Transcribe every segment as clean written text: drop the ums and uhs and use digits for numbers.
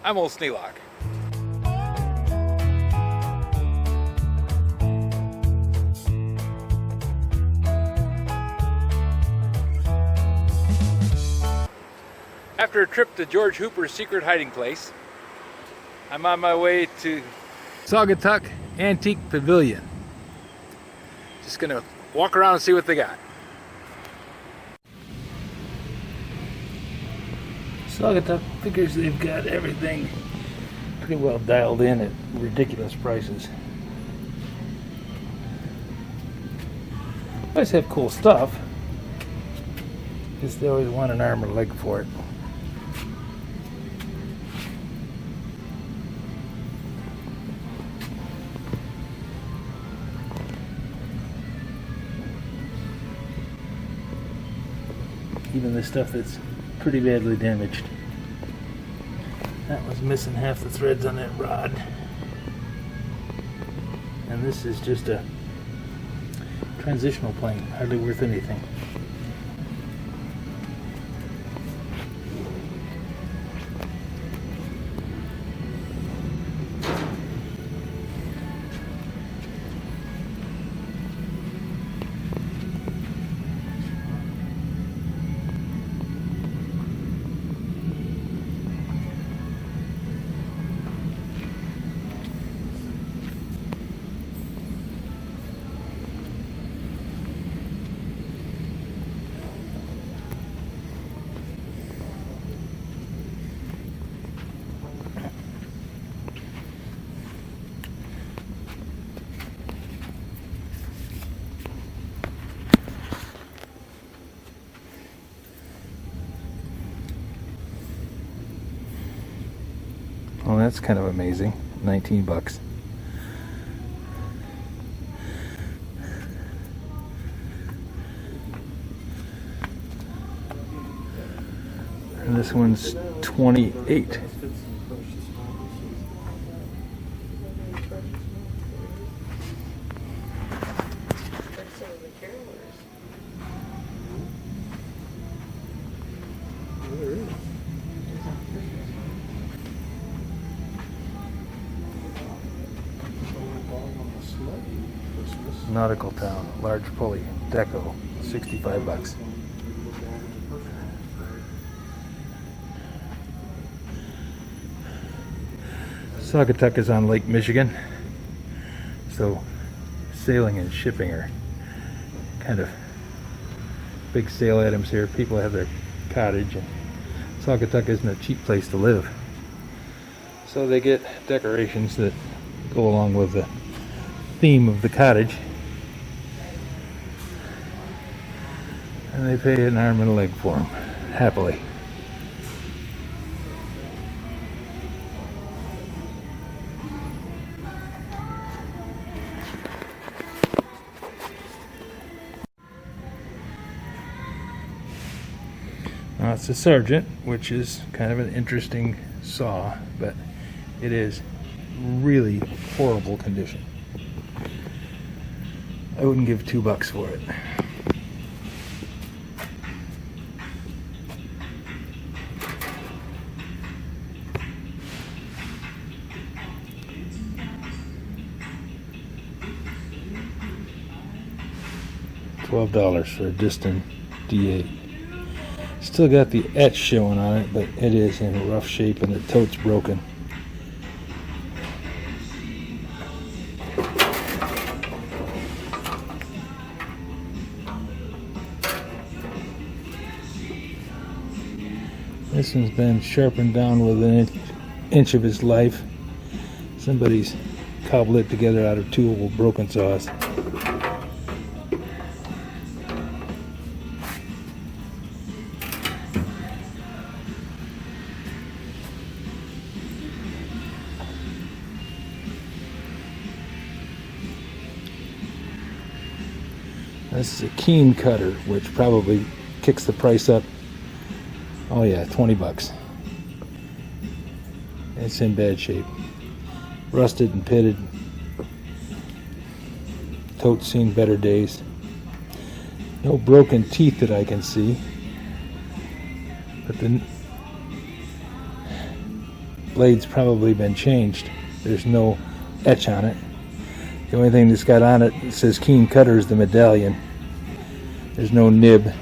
I'm old Sneelock. After a trip to George Hooper's secret hiding place, I'm on my way to Saugatuck Antique Pavilion. Just gonna walk around and see what they got. Saugatuck figures they've got everything pretty well dialed in at ridiculous prices. Always have cool stuff, just they always want an arm or leg for it. Even the stuff that's pretty badly damaged. That was missing half the threads on that rod. And this is just a transitional plane, hardly worth anything. Well, that's kind of amazing. 19 bucks. And this one's 28. Nautical town, large pulley, deco, 65 bucks. Saugatuck is on Lake Michigan, so sailing and shipping are kind of big sale items here. People have their cottage, and Saugatuck isn't a cheap place to live, so they get decorations that go along with the theme of the cottage. And they pay an arm and a leg for them, happily. Now it's a Sergeant, which is kind of an interesting saw, but it is really horrible condition. I wouldn't give $2 for it. $12 for a Distin D8. Still got the etch showing on it, but it is in rough shape and the tote's broken. This one's been sharpened down with an inch of its life. Somebody's cobbled it together out of two old broken saws. This is a keen cutter, which probably kicks the price up. Oh yeah, 20 bucks. It's in bad shape. Rusted and pitted. Tote's seen better days. No broken teeth that I can see. But blade's probably been changed. There's no etch on it. The only thing that's got on it, it says Keen Cutter, is the medallion. There's no nib.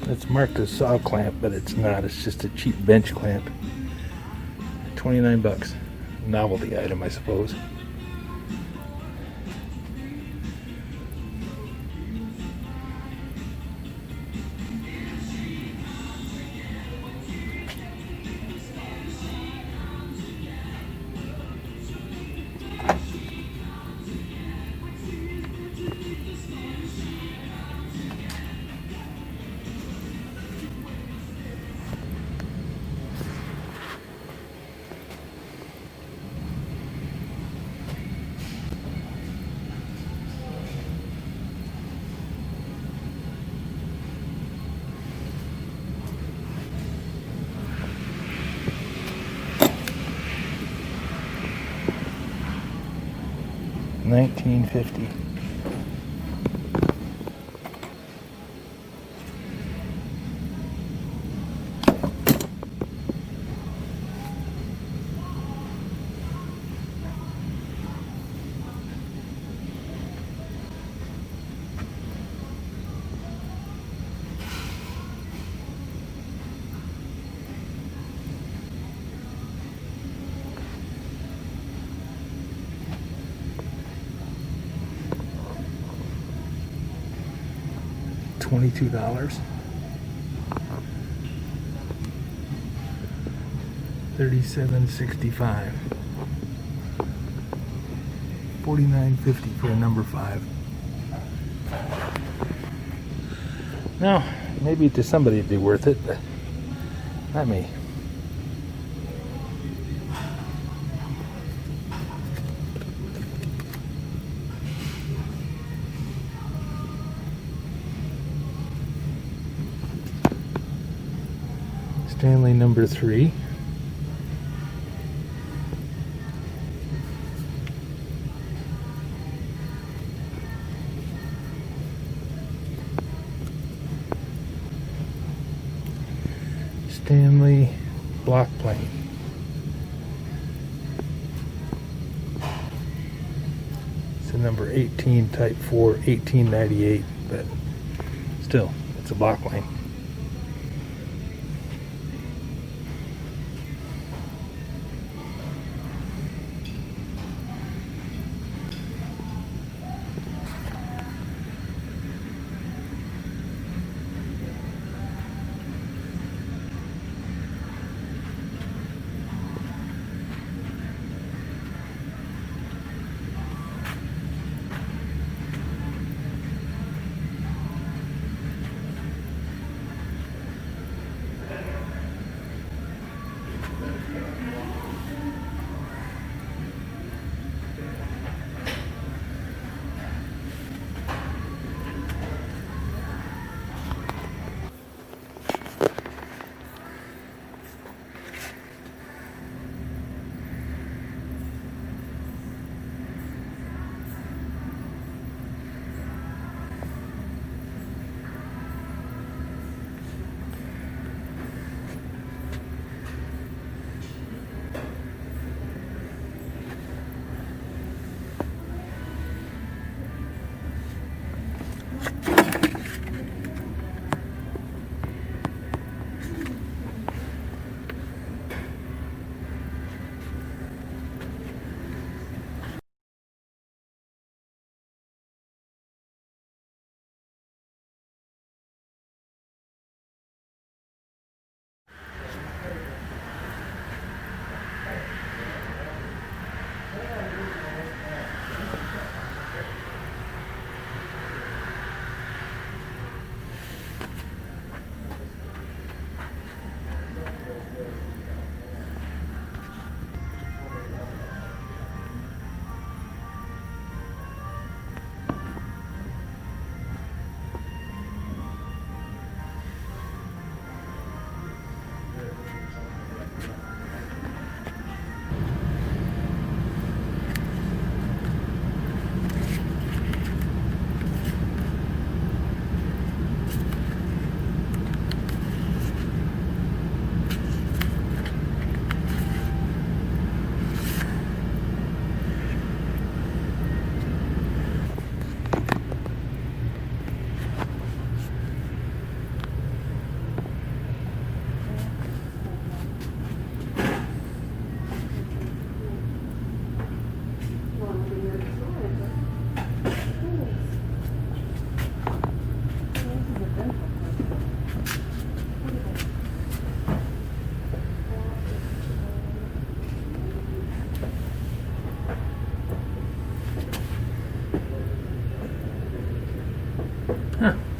It's marked as saw clamp, but it's not. It's just a cheap bench clamp. 29 bucks. Novelty item, I suppose. $19.50. $22. 37.65. 49.50 for a number 5. Now, maybe to somebody it'd be worth it, but not me. Stanley number 3. Stanley block plane. It's a number 18 type 4, 1898, but still, it's a block plane.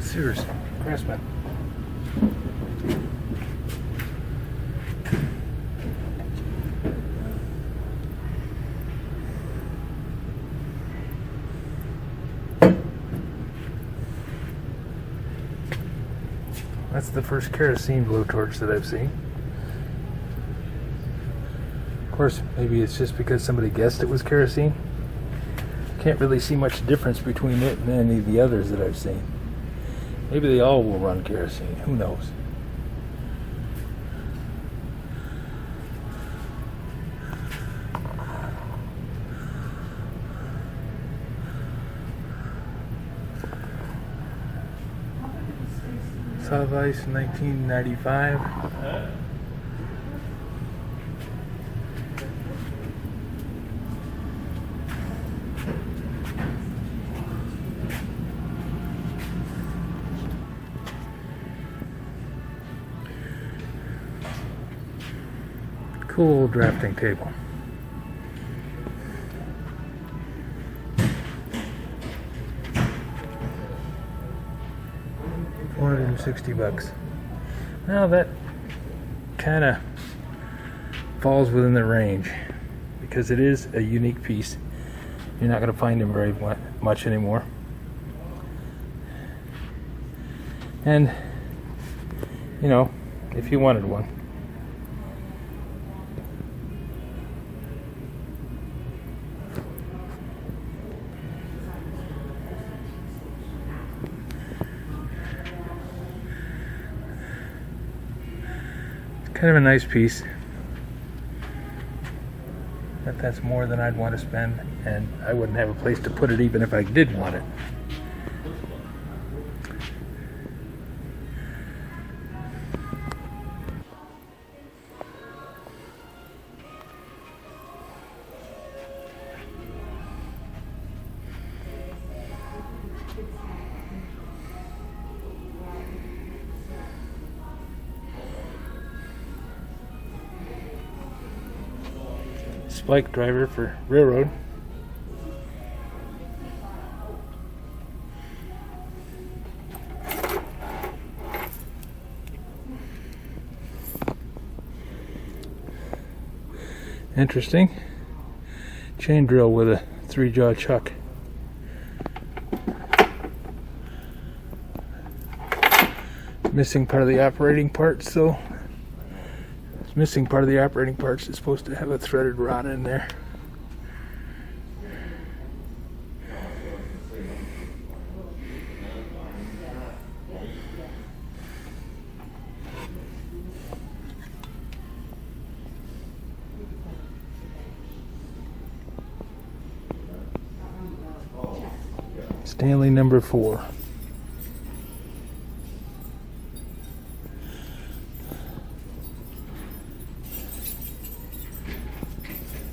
Serious craftsman. That's the first kerosene blowtorch that I've seen. Of course, maybe it's just because somebody guessed it was kerosene. Can't really see much difference between it and any of the others that I've seen. Maybe they all will run kerosene. Who knows? Sauvice 1995. Cool drafting table. $460. Now that kind of falls within the range because it is a unique piece. You're not going to find them very much anymore. And, you know, if you wanted one. Kind of a nice piece, but that's more than I'd want to spend, and I wouldn't have a place to put it even if I did want it. Spike driver for railroad. Interesting. Chain drill with a 3-jaw chuck. Missing part of the operating parts, so missing part of the operating parts is supposed to have a threaded rod in there. Stanley number 4.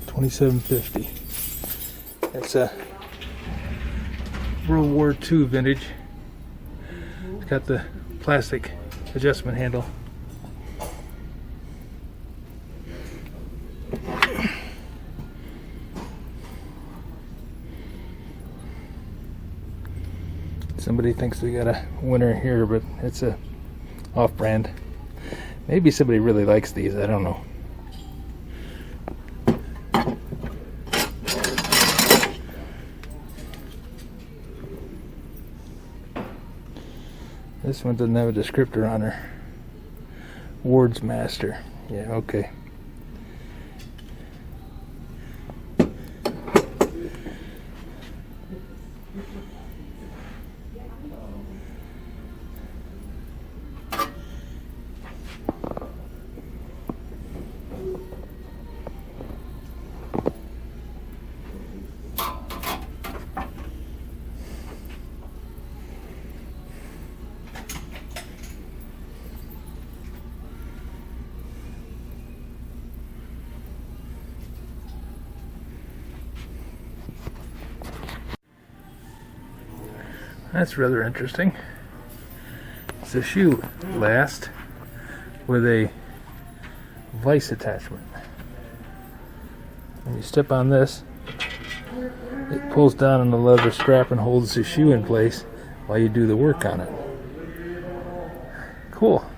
$27.50. It's a World War II vintage. It's got the plastic adjustment handle. Somebody thinks we got a winner here, but it's a off-brand. Maybe somebody really likes these, I don't know. This one doesn't have a descriptor on her. Ward's Master. Yeah, okay. That's rather interesting. It's a shoe last with a vise attachment. When you step on this, it pulls down on the leather strap and holds the shoe in place while you do the work on it. cool.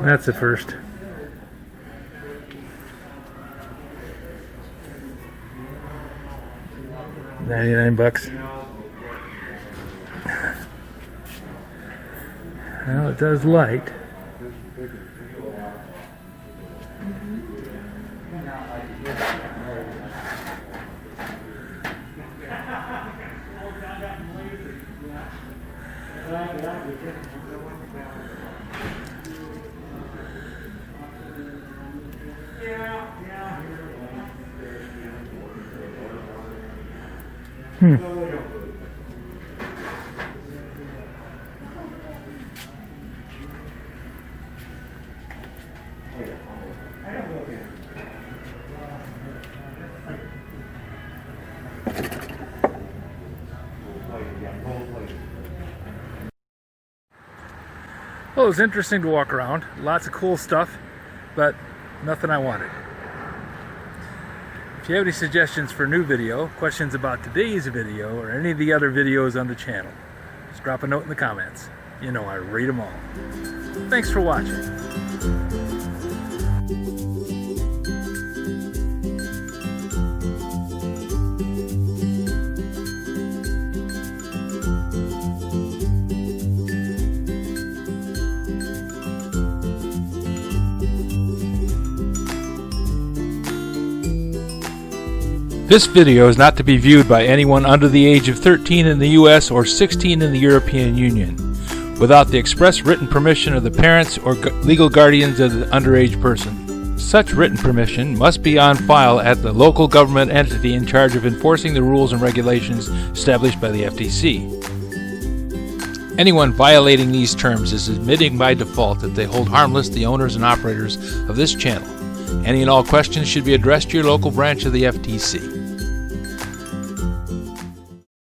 That's the first. $99. Well, it does light. Well, it was interesting to walk around. Lots of cool stuff, but nothing I wanted. If you have any suggestions for a new video, questions about today's video, or any of the other videos on the channel, just drop a note in the comments. You know I read them all. Thanks for watching. This video is not to be viewed by anyone under the age of 13 in the US or 16 in the European Union, without the express written permission of the parents or legal guardians of the underage person. Such written permission must be on file at the local government entity in charge of enforcing the rules and regulations established by the FTC. Anyone violating these terms is admitting by default that they hold harmless the owners and operators of this channel. Any and all questions should be addressed to your local branch of the FTC.